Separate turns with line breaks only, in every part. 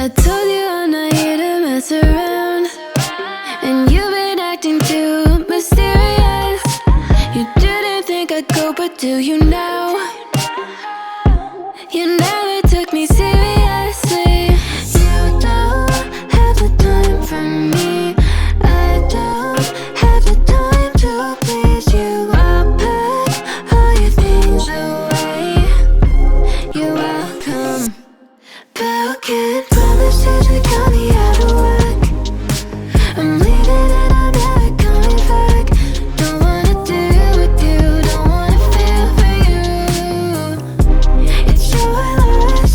I told you I'm not here to mess around, and you've been acting too mysterious. You didn't think I'd go, but do you now? You never took me seriously. You don't have the time for me. I don't have the time to please you. I'll pack all your things away. You're welcome. Broken promises that got me out of work. I'm leaving and I'm never coming back. Don't wanna deal with you, don't wanna feel for you. It's your loss.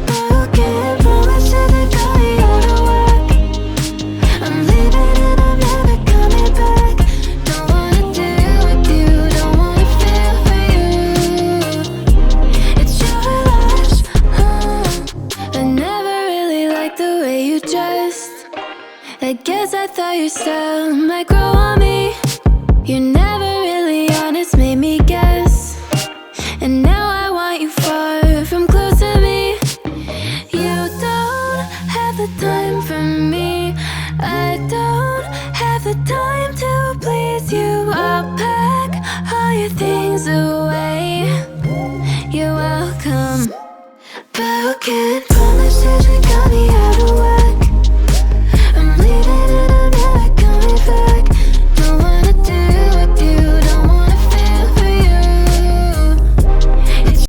Broken promises that got me out of work. I'm leaving and I'm never coming back. Don't wanna deal with you, don't wanna feel for you. It's your loss. I never really liked the way you dressed. I guess I thought your style might grow on me. You're never really honest, made me guess. And now I want you far from close to me. You don't have the time for me. I don't have the time to please you. I'll pack all your things away. You're welcome. Broken promises that got me